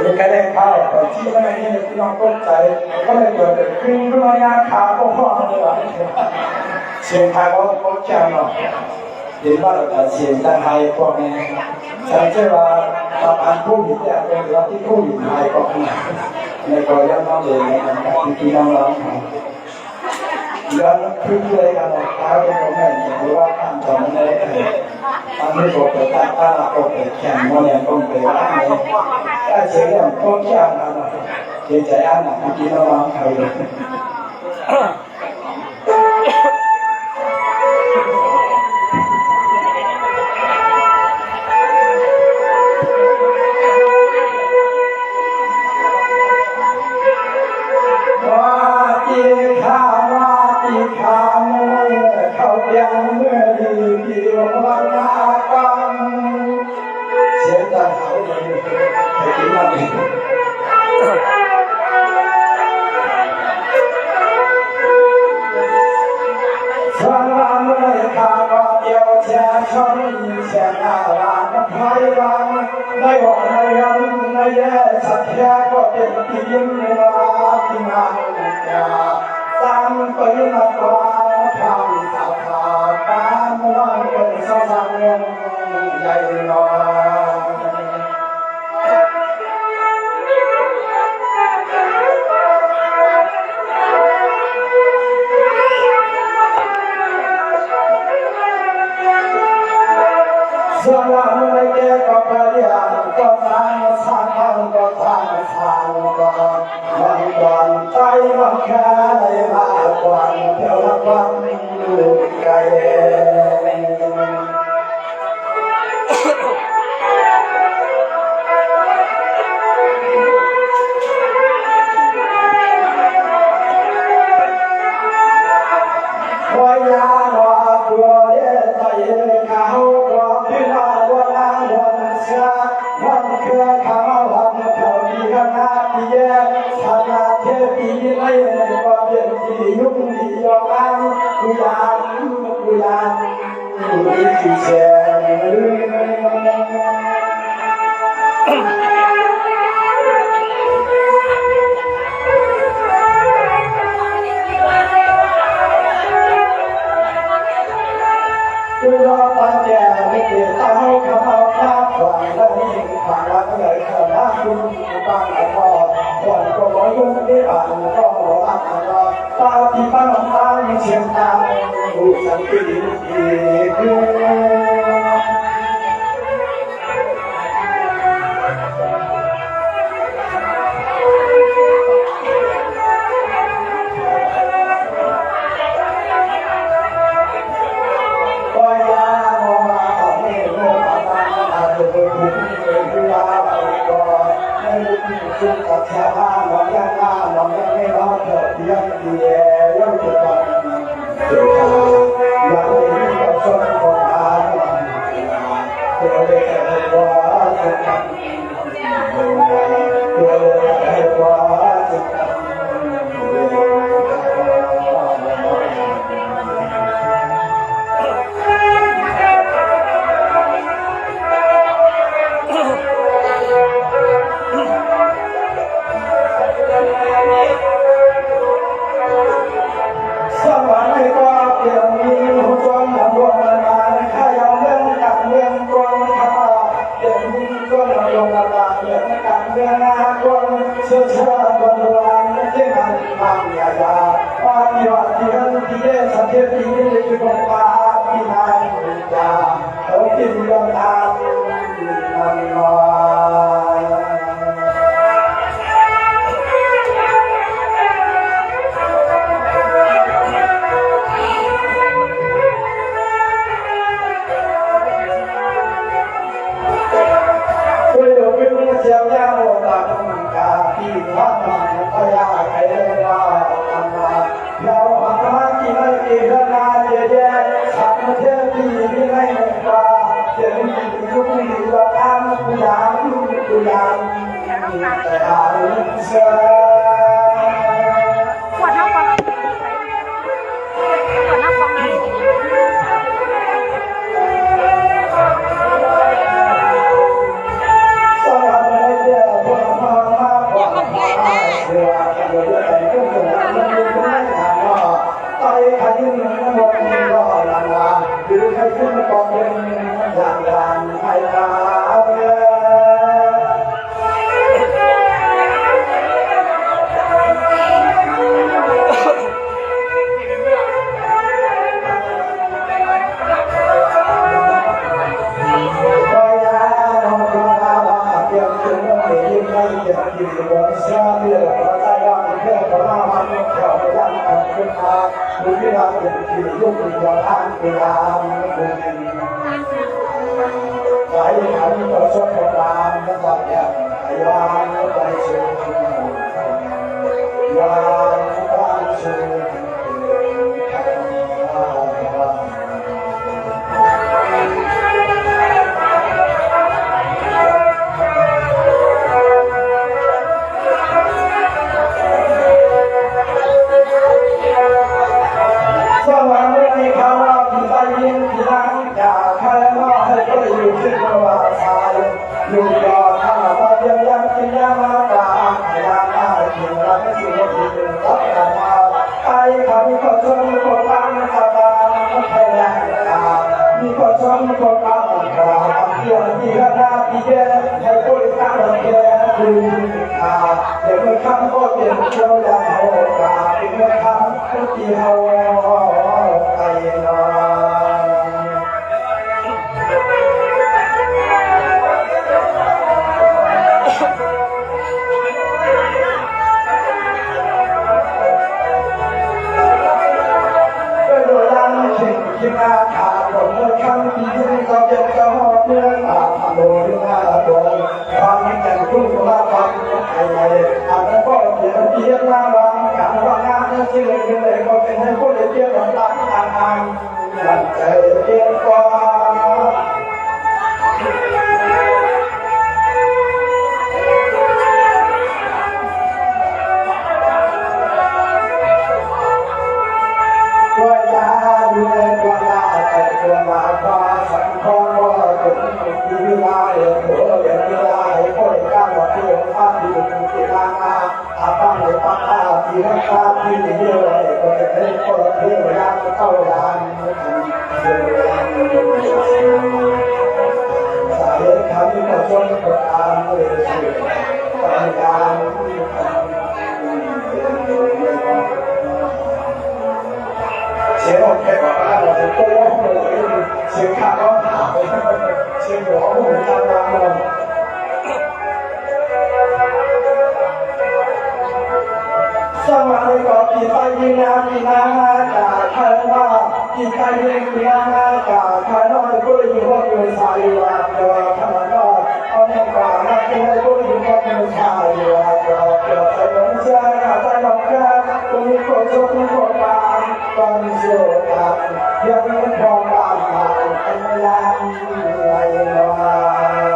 มีกระเด็นเข้าแต่ที่ไม่ได้ที่น้องต้นใจก็เลยเกิดขึ้นเรื่องยาขาพวกพ่อเลยว่าเสียงไทยเขาเขาแจ้งเนาะเห็นว่าเราเสียงไทยพวกนี้ฉันเชื่อว่าตอนผู้หญิงเนี่ยเป็นเราที่ผู้หญิงไทยพวกนี้ในกรณีน้องเด็กนะครับที่น้องร้องย้อนขึ้นเลยกันนะท้าเป็นของแม่หรือว่าทำต่อมาเลยทำให้ปกติตั้งตาปกติแข็งโมเดลปกติตั้งเลยถ้าเสียงเนี่ยต้นแข็งนะเสียใจอันนะที่น้องร้องไทยในวันในแย่สักแค่ก็เป็นที่ยิ้มในรักที่งานยาตามไปนับวันทำสาขาตามร้อยเป็นสาวสังใหญ่น้อยส่วนเราไม่แก่ก็ไปเรียนก็ทางสร้างทางก็ทางทางก็วันก่อนใจมันแค่ในมากกว่าเที่ยวละวันดูไกลตาที่ป้าน้องตาเชียงตาผู้สังเกตสุขกับชาวบ้านหลงย่างหน้าหลงย่างไม่ร้อนเถิดยังดียังจุดดับเกิดยังมีกับชนคนอาตัวเล็กให้กว่าจุดดับตัวเล็กให้กว่าจุดดับเชื่อวันวันที่มันทำยาปาฏิวัติที่เดชสัตย์ที่ที่กองปาที่นายยาเขาที่ยอมทำมันมา แต่หาเสื้อขวดน้ำฟังขวดน้ำฟังดูที่เราเป็นที่ยุคยาวทางเวลาบุญหลายขันต่อชดโบราณก็บอกเนี่ยไอ้วานใจชื่อวานบ้านชื่อลูกยอดข้าพเจ้ายังกินยามาตาอยากได้กินรักสิ่งที่เป็นรักกันมาไอ้ข้ามีคนชมคนบ้านสบายพยายามมีคนชมคนบ้านกราบเพื่อนที่รักนาพี่เจ้ให้บริการเจ้ดูขาเดี๋ยวมันคำโคตรเดี๋ยวเจ้ายังโหกาเป็นเมื่อคำที่เขาไอ้นอที่มาขาดลงเมื่อครั้งที่ยิ่งก็เจ็บก็หอบเมื่อขาดโดนหน้าโดนความแต่งรุ่งว่าความไอ้ไงอาจจะก็เพียงเพียงมาบางการว่างานที่เลยเลยก็เป็นให้ผู้ได้เพียงต่างทางทางตั้งใจเพียงกว่าดูแลตัวนาแต่ตัวนาฟ้าสังคมว่าเป็นที่วิลาเอ๋โหเอ๋วิลาเอ๋โคตรก้าวว่าที่องค์พระที่องค์ที่ลานาอาปังเอ๋ปังอาที่รักษาที่เดียวเอ๋ก็จะเป็นคนเทวดาเข้าดานสายคำที่ประชดประทานเลยสื่อปัญญาเสียงของแขกว่าเราจะโต้เสียงขาก็ถามเสียงหัวก็เหมือนกันมาเลยสมัยก่อนที่ไปยิงนาที่นาจากใครว่าที่ไปยิงนาจากใครน้อยก็เลยอยู่ว่าเป็นสายว่าเกิดขนาดนั้นเอาในกลางมาเป็นให้ก็อยู่ว่าเป็นสายว่าเกิดใจน้องเชื่อใจน้องแค่ตรงนี้ก็ชอบทุกคนมาตอนเชื่อกันยังไม่พอบ้านมาเป็นยังไงเนาะ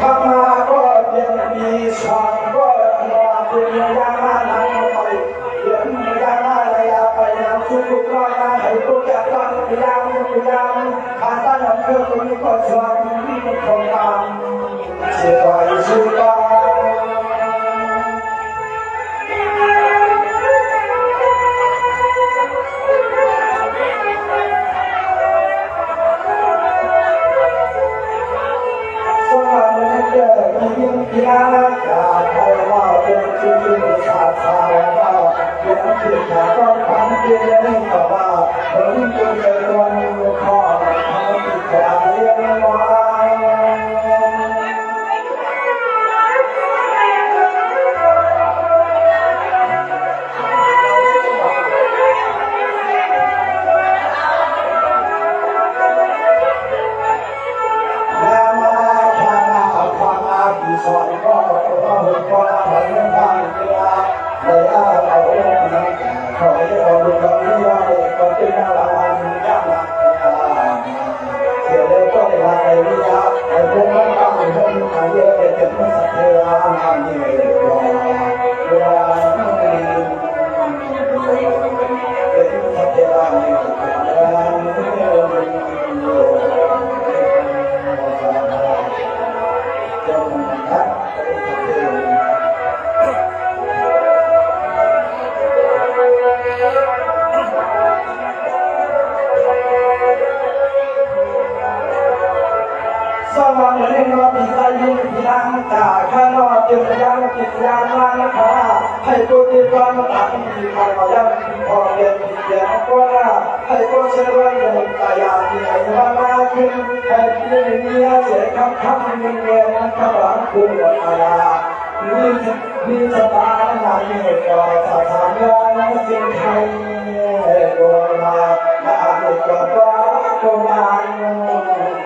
ข้ามาก็ยังมีสอนก็รอเป็นยังมานั่งไปยังยังมาระยะไปยังทุกข์ก็ยังให้ทุกข์จากวันยังขาดตั้งเพื่อคนก็ชวนคนตามเสียใจเสียใจที่น่าจะใครว่าเป็นชื่อชาติว่าเป็นชื่อชาติก็ฟังเพียงนี้ก็ว่าเพิ่งจะเจอวันข้อทางที่จะเรียนว่าสอนก็ต้องก็เหมือนทางเวลา ให้กูที่ฟังตัดที่คอยมายังพอเรียนเรียนก็ได้ให้กูเชื่อว่าเงินตายาที่ไหนมามาขึ้นให้ที่มีเสียคำคำมีเงินขบังกูหมดอาลามีสตาหนามีก่อสถานงานสิ่งไทยโบราณมาไม่ก่อว่าโบราณ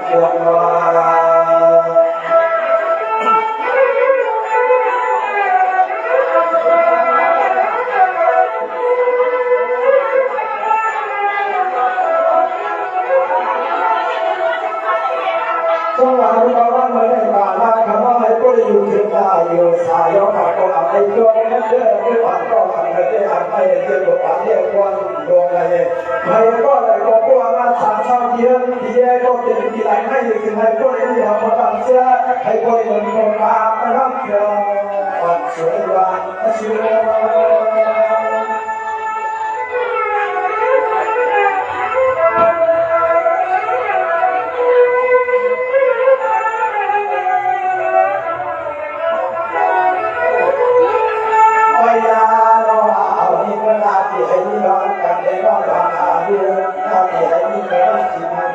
โบราณสวรรค์ก็ว่าไม่ได้มาลาคำว่าให้ก็อยู่ถึงได้อยู่สายกับก็อาไปโยนนั่นเด้อไม่ผ่านก็ผ่านไม่ได้อาไปเที่ยวผ่านเที่ยวควันโดนอะไรไม่ก็เลยก็กลัวมาสามเช้าเที่ยงเที่ยก็เป็นที่ไหนให้ถึงให้ก็ได้ทำมาตั้งเชื่อให้ก็ได้มีคนมารับเชิญอดสวยวันเชื่อ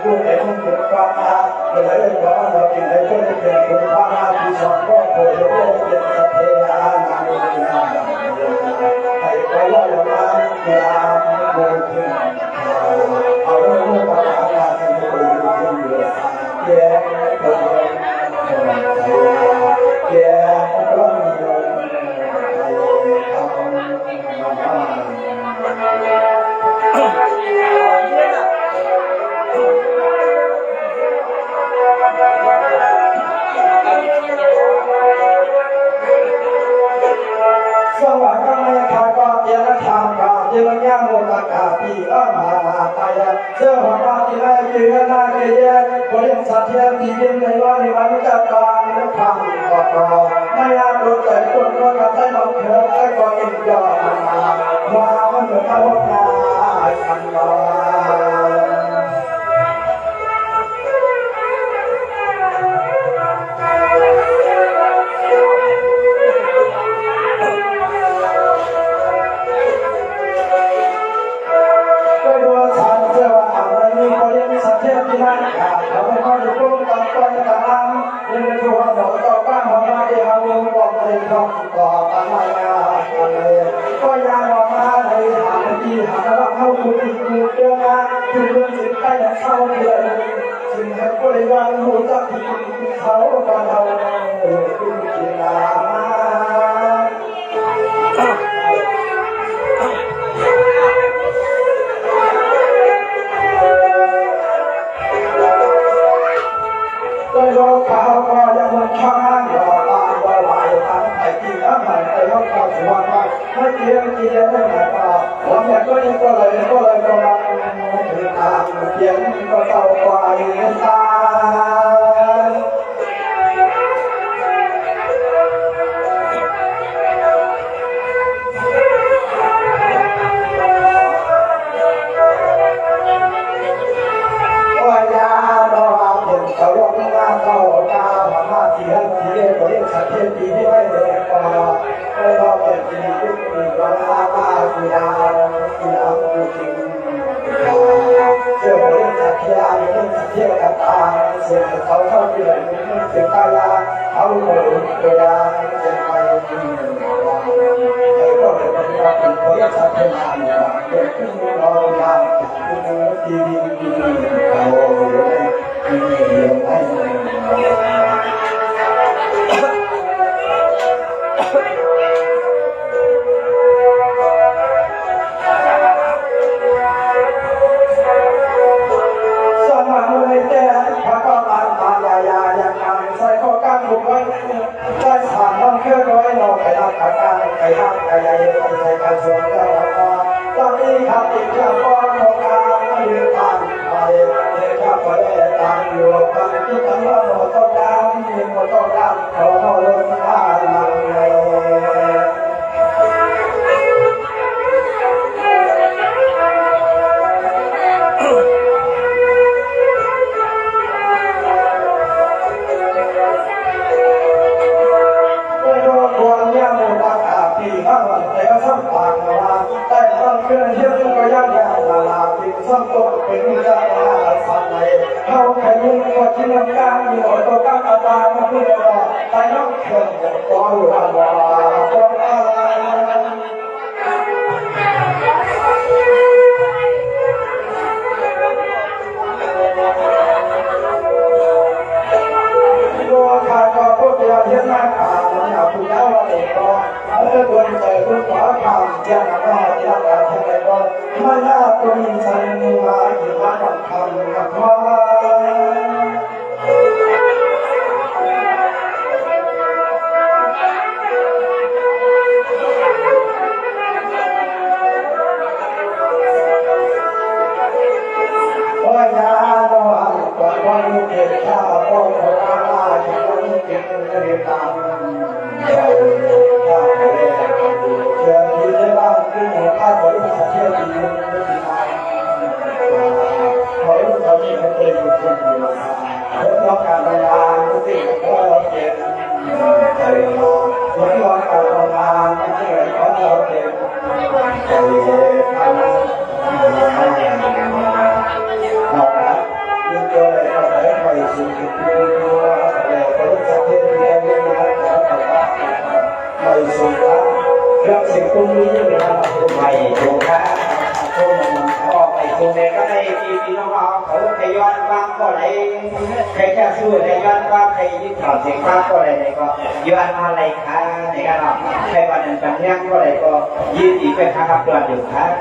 ผู้ใดผู้เกิดความมาเมื่อไรก็เราเป็นในผู้ที่เป็นคนพามาที่สองก็โผล่เรื่องเป็นสัพเพอานามินาให้ไปว่าเรามาเวลาโมถึงเอาเรื่องภาษาลาที่ไม่รู้เรื่องเยอะแย่ตัวแย่ก็มีลมไปทำมาสวัสดิ์ไม่ขาดก็เจริญธรรมก็เจริญญาโมตกาปีอามาตายเจ้าหัวหน้าที่ได้ยืนหน้าเกยบริษัทเทียมที่ดินในวันในวันจักรวาลนักธรรมก็ต่อไม่อาจรู้ใจคนก็กระทำเราเถิดแต่ก็อินยอมมามันเหมือนพระพุทธอันลอยเราไม่ค่อยจะรู้ตอนต้นตอนยังไม่รู้ว่าเราต่อก้าวมาได้เอาเรื่องบอกในครอบต่อตามมาอะไรก็ยังออกมาในหาที่หาว่าเข้าคุยคุยเรื่องนะคือเรื่องสิ่งใกล้จะเข้าเดือนสิ่งที่ก็เลยว่ารู้จักที่เขาก็เราคือกีฬาเขาก็ยังมันช่างรอตามว่าลายทางไอ้ที่น้ำมันไอ้เขาก็สวนว่าไม่เกี่ยวไม่มาต่อวันนี้ก็ยังก็เลยก็มาถึงทางเพียงก็เต่าควายตาเขาลงมาเข้าตามาที่ให้ที่ได้บริษัทเทียนดีที่ไม่ได้ก็ได้เราเป็นดีที่ดีวันอาบาที่ดาวที่ดาวที่จริงเจ้าบริษัทเทียนบริษัทเทียนกับตาเสียเขาเข้าที่ไหนไม่เสียตาลาเขาโดนเวลาเสียไปแล้วก็เป็นบริษัทเทียนเด็กที่รอยาที่ดีเขาได้ผ่านต้องเชื่อร้อยเราไปรับอาการไปห้ามไปใหญ่ไปใส่กระทรวงเจ้าตอนนี้ครับอีกข้าวป้อนของการไม่ยืนตามไปเด็กข้าวไปได้ตามอยู่กันที่ทำว่าหมดต้องการมีหมดต้องการขอโทษลงหน้าหลังเลยที่ แต่สัมผัสมาได้รับเพื่อนเที่ยวก็ยังยาวลาติดสัมผัสเป็นใจสัตว์ในเขาแค่ยิ่งกว่าที่น้ำกาอยู่ตัวกันตามาเพื่อรอใจน้องเขื่อนตัวอยู่ลำบากตัวข้าก็พูดอย่างเช่นนั้นข้าหน้าผู้เล่าเด็กก็ดวงใจผู้ขอคำเจ้าหน้าที่รักษาแทนก็ไม่น่าตัวมินสันมาอยู่บ้านคำกับพ่อว่ายาโนอันกว่าวันเกิดข้าพ่อขอลาที่วันเกิดเรียนตามข้าเลยเชื่อที่ได้บ้านที่หนูข้าขอรู้สักเที่ยวดีไม่ดีมาขอรู้เขามีให้เป็นคนเดียวเพื่อต้องการทำงานที่พ่อเก็บใจรอเพื่อต้องการทำงานที่พ่อเก็บใจทำเราละยิ่งเจออะไรก็ได้ไปสิ่งที่ตัวอะไรก็รู้สักเที่ยวดีไม่ดีนะไม่สุขละเรื่องสิ่งตรงนี้นะครับไม่ถูกนะก็ไปตรงนี้ก็ได้พี่น้องเขาใครย้อนบ้างก็ได้ใครแค่สู้ใครย้อนบ้างใครยึดถอดเสียงบ้างก็ได้ก็ย้อนมาอะไรคะในการใครวันนั้นจำยังก็ได้ก็ยืดอีกเป็นครับตัวเดียวครับ